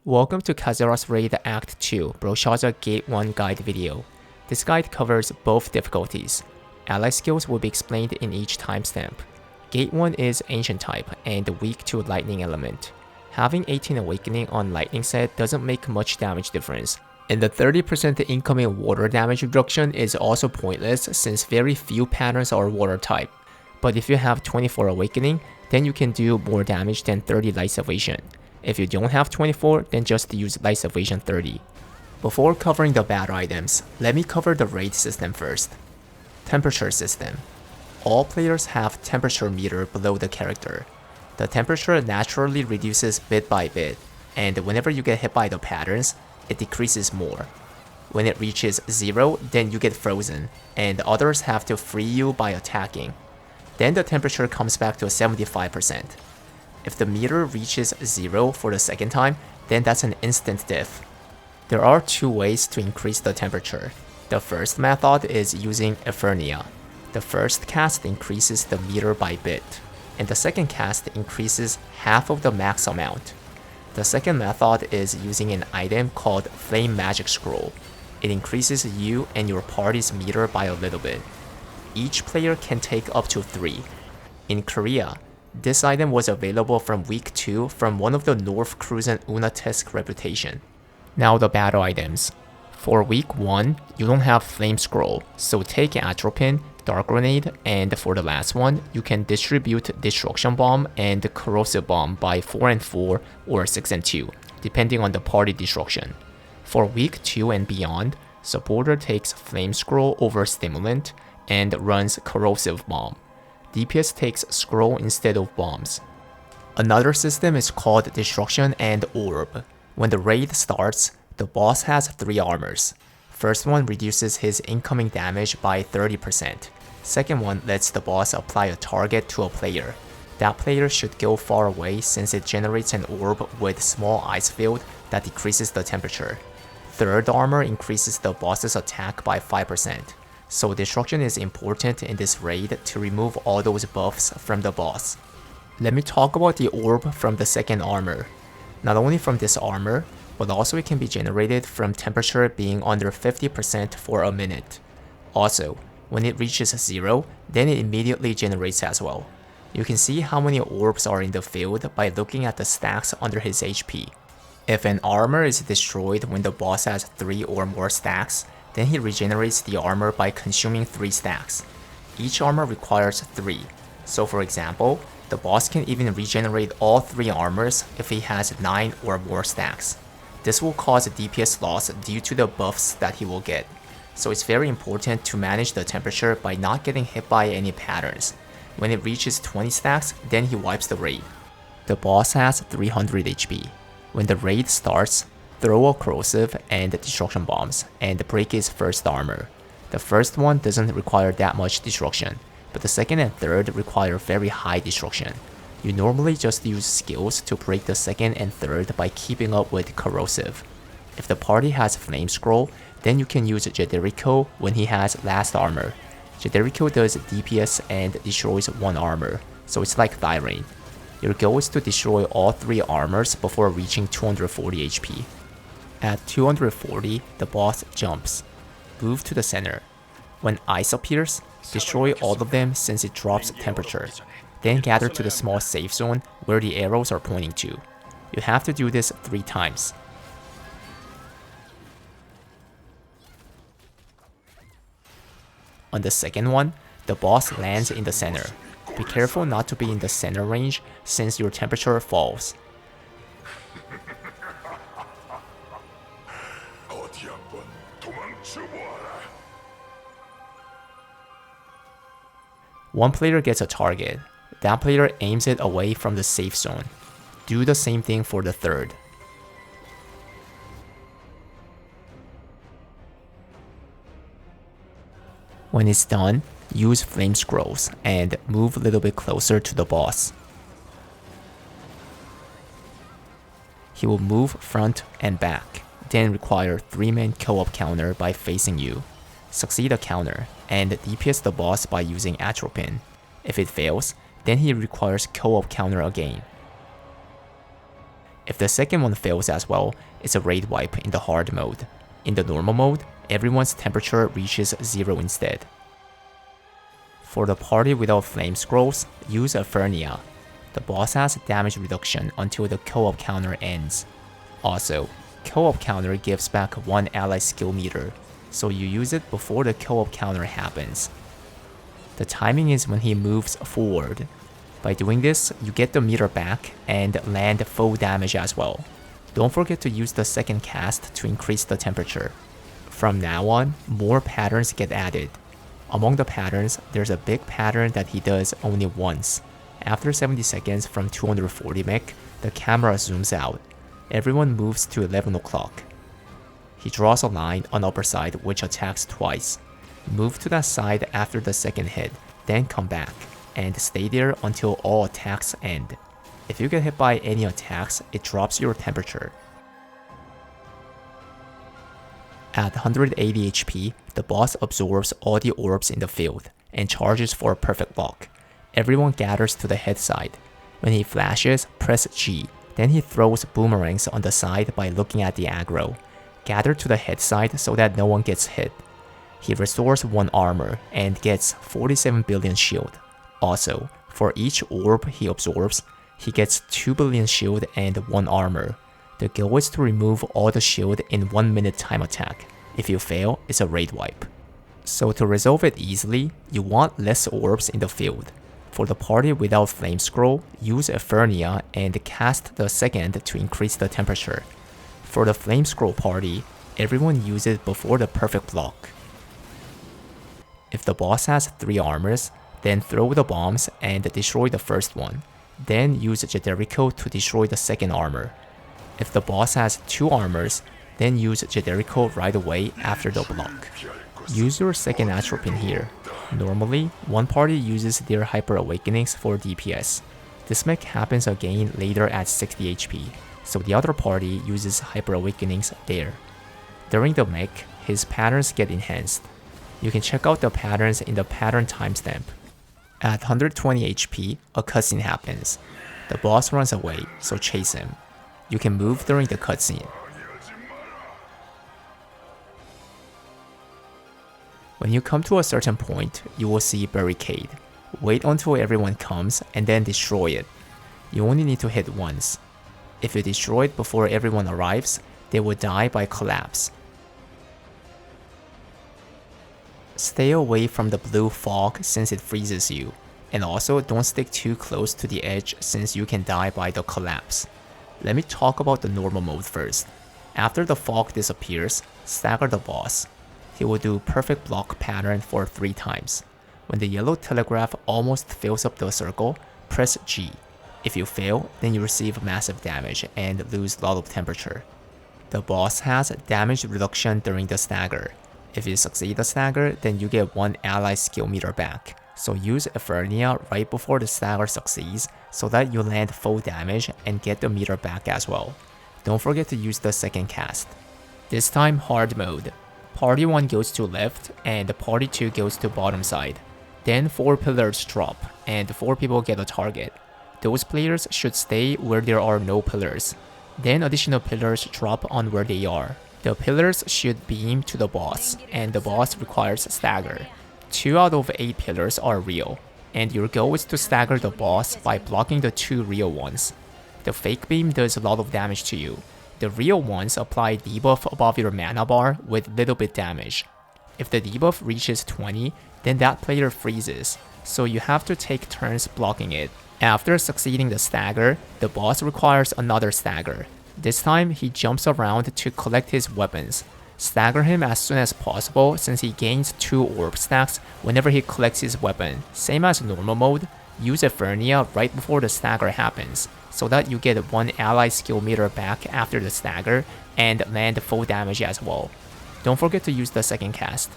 Welcome to Kazeros Raid Act 2 Brelshaza Gate 1 guide video. This guide covers both difficulties. Ally skills will be explained in each timestamp. Gate 1 is Ancient type and weak to Lightning element. Having 18 Awakening on Lightning set doesn't make much damage difference, and the 30% incoming water damage reduction is also pointless since very few patterns are water type. But if you have 24 Awakening, then you can do more damage than 30 Light Salvation. If you don't have 24, then just use Light Salvation 30. Before covering the bad items, let me cover the raid system first. Temperature system. All players have temperature meter below the character. The temperature naturally reduces bit by bit, and whenever you get hit by the patterns, it decreases more. When it reaches 0, then you get frozen, and others have to free you by attacking. Then the temperature comes back to 75%. If the meter reaches 0 for the second time, then that's an instant death. There are two ways to increase the temperature. The first method is using Ephernia. The first cast increases the meter by bit, and the second cast increases half of the max amount. The second method is using an item called Flame Magic Scroll. It increases you and your party's meter by a little bit. Each player can take up to 3. In Korea, this item was available from week 2 from one of the North Cruisin' Unatisk reputation. Now the battle items. For week 1, you don't have Flame Scroll, so take Atropine, Dark Grenade, and for the last one, you can distribute Destruction Bomb and Corrosive Bomb by 4 and 4 or 6 and 2, depending on the party destruction. For week 2 and beyond, supporter takes Flame Scroll over Stimulant and runs Corrosive Bomb. DPS takes Scroll instead of bombs. Another system is called Destruction and Orb. When the raid starts, the boss has 3 armors. First one reduces his incoming damage by 30%. Second one lets the boss apply a target to a player. That player should go far away since it generates an orb with small ice field that decreases the temperature. Third armor increases the boss's attack by 5%. So destruction is important in this raid to remove all those buffs from the boss. Let me talk about the orb from the second armor. Not only from this armor, but also it can be generated from temperature being under 50% for a minute. Also, when it reaches 0, then it immediately generates as well. You can see how many orbs are in the field by looking at the stacks under his HP. If an armor is destroyed when the boss has 3 or more stacks, then he regenerates the armor by consuming 3 stacks. Each armor requires 3, so for example, the boss can even regenerate all 3 armors if he has 9 or more stacks. This will cause a DPS loss due to the buffs that he will get, so it's very important to manage the temperature by not getting hit by any patterns. When it reaches 20 stacks, then he wipes the raid. The boss has 300 HP. When the raid starts, throw a corrosive and destruction bombs and break his first armor. The first one doesn't require that much destruction, but the second and third require very high destruction. You normally just use skills to break the second and third by keeping up with corrosive. If the party has Flame Scroll, then you can use Jederico when he has last armor. Jederico does DPS and destroys 1 armor, so it's like Thyrane. Your goal is to destroy all 3 armors before reaching 240 HP. At 240, the boss jumps. Move to the center. When ice appears, destroy all of them since it drops temperature. Then gather to the small safe zone where the arrows are pointing to. You have to do this 3 times. On the second one, the boss lands in the center. Be careful not to be in the center range since your temperature falls. One player gets a target. That player aims it away from the safe zone. Do the same thing for the third. When it's done, use Flame Scrolls and move a little bit closer to the boss. He will move front and back, then require 3-man co-op counter by facing you. Succeed a counter, and DPS the boss by using Atropine. If it fails, then he requires co-op counter again. If the second one fails as well, it's a raid wipe in the hard mode. In the normal mode, everyone's temperature reaches 0 instead. For the party without flame scrolls, use Ephernia. The boss has damage reduction until the co-op counter ends. Also, co-op counter gives back 1 ally skill meter, so you use it before the co-op counter happens. The timing is when he moves forward. By doing this, you get the meter back and land full damage as well. Don't forget to use the second cast to increase the temperature. From now on, more patterns get added. Among the patterns, there's a big pattern that he does only once. After 70 seconds from 240 mech, the camera zooms out. Everyone moves to 11 o'clock. He draws a line on upper side which attacks twice. Move to that side after the second hit, then come back, and stay there until all attacks end. If you get hit by any attacks, it drops your temperature. At 180 HP, the boss absorbs all the orbs in the field, and charges for a perfect block. Everyone gathers to the head side. When he flashes, press G. Then he throws boomerangs on the side by looking at the aggro. Gather to the head side so that no one gets hit. He restores 1 armor and gets 47 billion shield. Also, for each orb he absorbs, he gets 2 billion shield and 1 armor. The goal is to remove all the shield in 1 minute time attack. If you fail, it's a raid wipe. So to resolve it easily, you want less orbs in the field. For the party without flame scroll, use Ephernia and cast the second to increase the temperature. For the flame scroll party, everyone use it before the perfect block. If the boss has 3 armors, then throw the bombs and destroy the first one. Then use Jederico to destroy the second armor. If the boss has 2 armors, then use Jederico right away after the block. Use your second atropine here. Normally, one party uses their Hyper Awakenings for DPS. This mech happens again later at 60 HP, so the other party uses Hyper Awakenings there. During the mech, his patterns get enhanced. You can check out the patterns in the pattern timestamp. At 120 HP, a cutscene happens. The boss runs away, so chase him. You can move during the cutscene. When you come to a certain point, you will see Barricade. Wait until everyone comes and then destroy it. You only need to hit once. If you destroy it before everyone arrives, they will die by collapse. Stay away from the blue fog since it freezes you, and also don't stick too close to the edge since you can die by the collapse. Let me talk about the normal mode first. After the fog disappears, stagger the boss. He will do perfect block pattern for 3 times. When the yellow telegraph almost fills up the circle, press G. If you fail, then you receive massive damage and lose a lot of temperature. The boss has damage reduction during the stagger. If you succeed the stagger, then you get 1 ally skill meter back. So use Ephernia right before the stagger succeeds so that you land full damage and get the meter back as well. Don't forget to use the second cast. This time hard mode. Party 1 goes to left and party 2 goes to bottom side. Then 4 pillars drop and 4 people get a target. Those players should stay where there are no pillars. Then additional pillars drop on where they are. The pillars should beam to the boss, and the boss requires stagger. 2 out of 8 pillars are real, and your goal is to stagger the boss by blocking the 2 real ones. The fake beam does a lot of damage to you. The real ones apply debuff above your mana bar with little bit damage. If the debuff reaches 20, then that player freezes, so you have to take turns blocking it. After succeeding the stagger, the boss requires another stagger. This time, he jumps around to collect his weapons. Stagger him as soon as possible since he gains 2 orb stacks whenever he collects his weapon. Same as normal mode, use Ephernia right before the stagger happens, so that you get 1 ally skill meter back after the stagger and land full damage as well. Don't forget to use the second cast.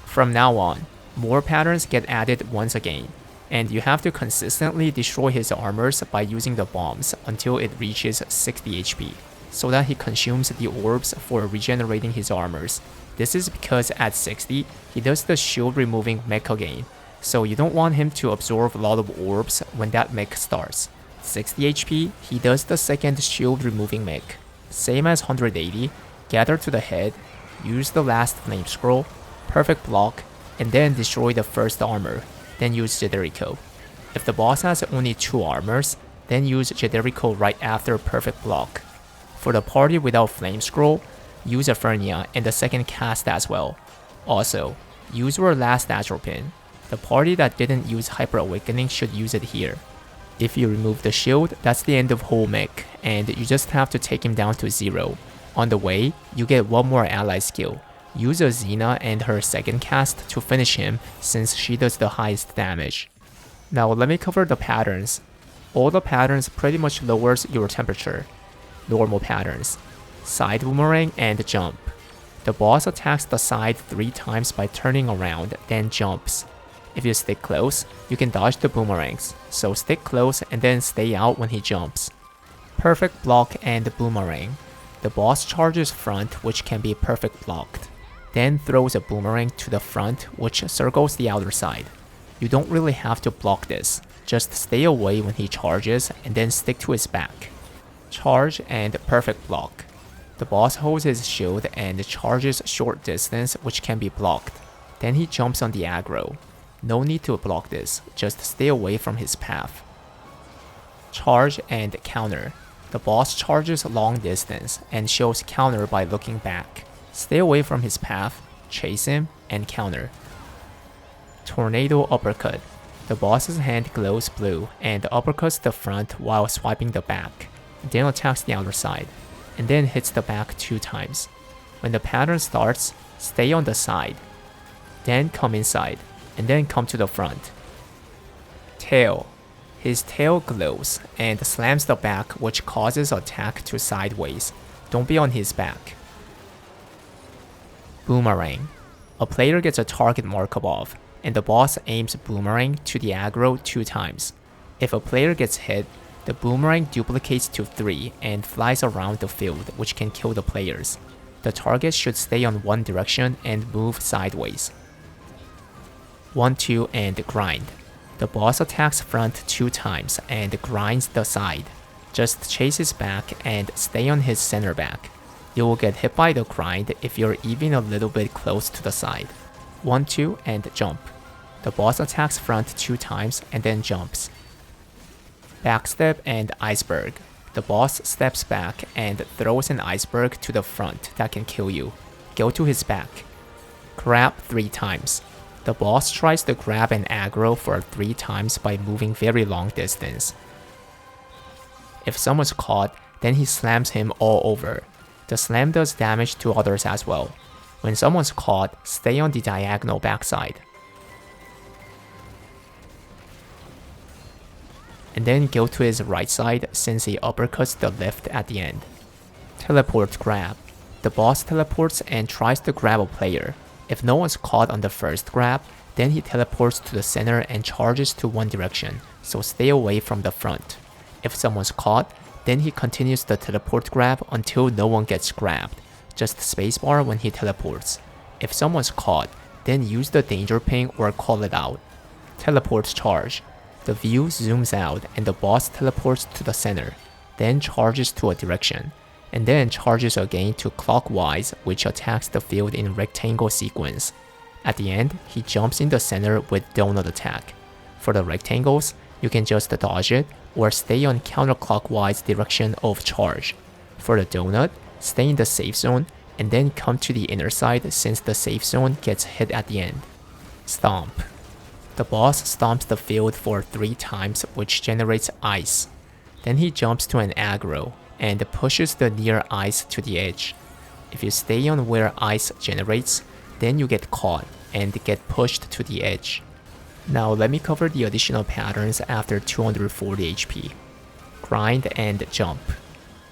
From now on, more patterns get added once again, and you have to consistently destroy his armors by using the bombs until it reaches 60 HP, so that he consumes the orbs for regenerating his armors. This is because at 60, he does the shield removing mech again, so you don't want him to absorb a lot of orbs when that mech starts. 60 HP, he does the second shield removing mech. Same as 180, gather to the head, use the last flame scroll, perfect block, and then destroy the first armor, then use Jederico. If the boss has only 2 armors, then use Jederico right after perfect block. For the party without flame scroll, use Ephernia and the second cast as well. Also, use your last natural pin. The party that didn't use Hyper Awakening should use it here. If you remove the shield, that's the end of whole mech, and you just have to take him down to 0. On the way, you get one more ally skill. Use Azena and her second cast to finish him since she does the highest damage. Now let me cover the patterns. All the patterns pretty much lowers your temperature. Normal patterns: side boomerang and jump. The boss attacks the side 3 times by turning around, then jumps. If you stick close, you can dodge the boomerangs, so stick close and then stay out when he jumps. Perfect block and boomerang. The boss charges front, which can be perfect blocked, then throws a boomerang to the front, which circles the outer side. You don't really have to block this, just stay away when he charges and then stick to his back. Charge and perfect block. The boss holds his shield and charges short distance, which can be blocked. Then he jumps on the aggro. No need to block this, just stay away from his path. Charge and counter. The boss charges long distance and shows counter by looking back. Stay away from his path, chase him, and counter. Tornado uppercut. The boss's hand glows blue and uppercuts the front while swiping the back, then attacks the outer side, and then hits the back 2 times. When the pattern starts, stay on the side, then come inside, and then come to the front. Tail. His tail glows and slams the back, which causes attack to sideways. Don't be on his back. Boomerang. A player gets a target mark above, and the boss aims boomerang to the aggro 2 times. If a player gets hit, the boomerang duplicates to 3 and flies around the field, which can kill the players. The target should stay on one direction and move sideways. 1-2 and grind. The boss attacks front 2 times and grinds the side. Just chase his back and stay on his center back. You will get hit by the grind if you're even a little bit close to the side. 1-2 and jump. The boss attacks front 2 times and then jumps. Backstep and iceberg. The boss steps back and throws an iceberg to the front that can kill you. Go to his back. Grab 3 times. The boss tries to grab an aggro for 3 times by moving very long distance. If someone's caught, then he slams him all over. The slam does damage to others as well. When someone's caught, stay on the diagonal backside. And then go to his right side since he uppercuts the left at the end. Teleport grab. The boss teleports and tries to grab a player. If no one's caught on the first grab, then he teleports to the center and charges to one direction, so stay away from the front. If someone's caught, then he continues the teleport grab until no one gets grabbed. Just spacebar when he teleports. If someone's caught, then use the danger ping or call it out. Teleport charge. The view zooms out and the boss teleports to the center, then charges to a direction, and then charges again to clockwise, which attacks the field in rectangle sequence. At the end, he jumps in the center with donut attack. For the rectangles, you can just dodge it or stay on counterclockwise direction of charge. For the donut, stay in the safe zone and then come to the inner side since the safe zone gets hit at the end. Stomp. The boss stomps the field for 3 times, which generates ice. Then he jumps to an aggro and pushes the near ice to the edge. If you stay on where ice generates, then you get caught and get pushed to the edge. Now let me cover the additional patterns after 240 HP. Grind and jump.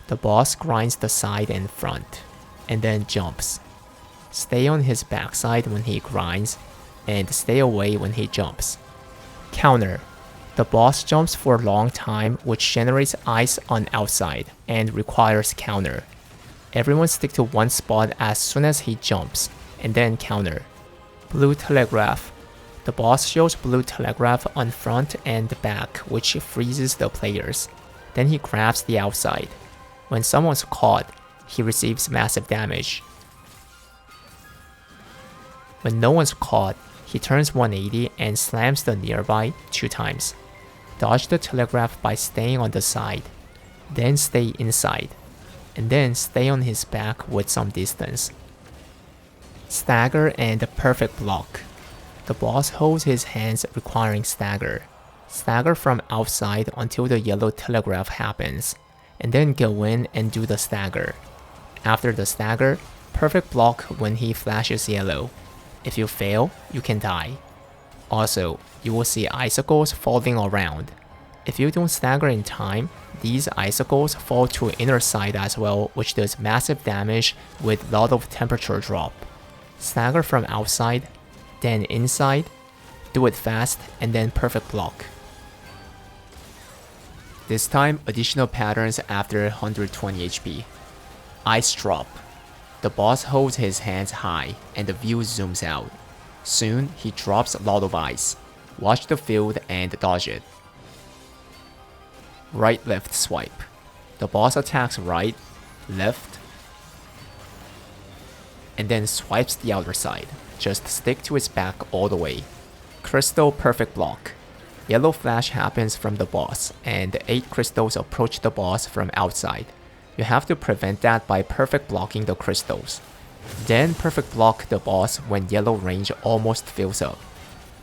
The boss grinds the side and front, and then jumps. Stay on his backside when he grinds, and stay away when he jumps. Counter. The boss jumps for a long time, which generates ice on outside and requires counter. Everyone stick to one spot as soon as he jumps, and then counter. Blue telegraph. The boss shows blue telegraph on front and back, which freezes the players. Then he grabs the outside. When someone's caught, he receives massive damage. When no one's caught, he turns 180 and slams the nearby 2 times. Dodge the telegraph by staying on the side, then stay inside, and then stay on his back with some distance. Stagger and perfect block. The boss holds his hands requiring stagger. Stagger from outside until the yellow telegraph happens, and then go in and do the stagger. After the stagger, perfect block when he flashes yellow. If you fail, you can die. Also, you will see icicles falling around. If you don't stagger in time, these icicles fall to inner side as well, which does massive damage with lot of temperature drop. Stagger from outside, then inside, do it fast, and then perfect block. This time, additional patterns after 120 HP. Ice drop. The boss holds his hands high and the view zooms out. Soon, he drops a lot of ice. Watch the field and dodge it. Right-left swipe. The boss attacks right, left, and then swipes the outer side. Just stick to his back all the way. Crystal perfect block. Yellow flash happens from the boss, and 8 crystals approach the boss from outside. You have to prevent that by perfect blocking the crystals. Then perfect block the boss when yellow range almost fills up.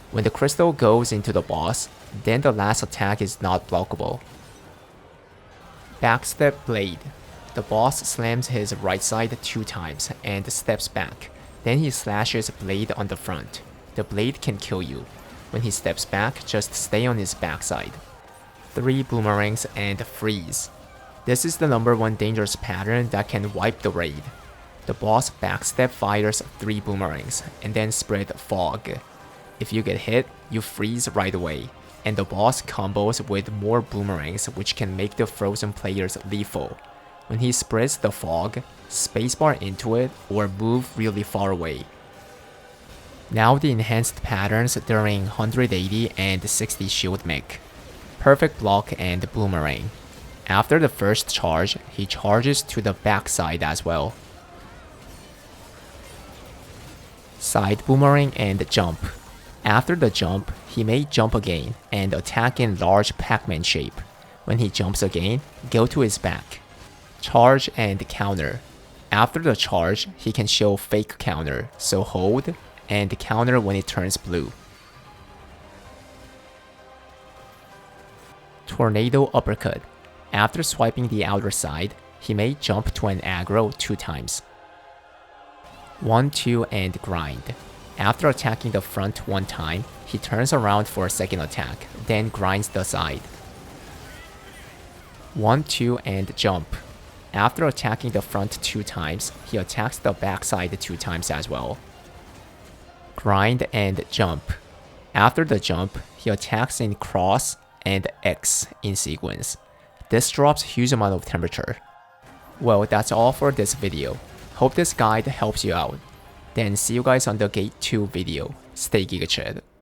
When the crystal goes into the boss, then the last attack is not blockable. Backstep blade. The boss slams his right side 2 times and steps back. Then he slashes blade on the front. The blade can kill you. When he steps back, just stay on his backside. 3 boomerangs and freeze. This is the #1 dangerous pattern that can wipe the raid. The boss backstep fires 3 boomerangs and then spread fog. If you get hit, you freeze right away, and the boss combos with more boomerangs which can make the frozen players lethal. When he spreads the fog, spacebar into it or move really far away. Now the enhanced patterns during 180 and 60 shield mech. Perfect block and boomerang. After the first charge, he charges to the backside as well. Side boomerang and jump. After the jump, he may jump again and attack in large Pac-Man shape. When he jumps again, go to his back. Charge and counter. After the charge, he can show fake counter, so hold and counter when it turns blue. Tornado uppercut. After swiping the outer side, he may jump to an aggro 2 times. 1-2 and grind. After attacking the front 1 time, he turns around for a second attack, then grinds the side. 1-2 and jump. After attacking the front 2 times, he attacks the backside 2 times as well. Grind and jump. After the jump, he attacks in cross and X in sequence. This drops huge amount of temperature. Well, that's all for this video. Hope this guide helps you out. Then see you guys on the Gate 2 video. Stay giga-chad.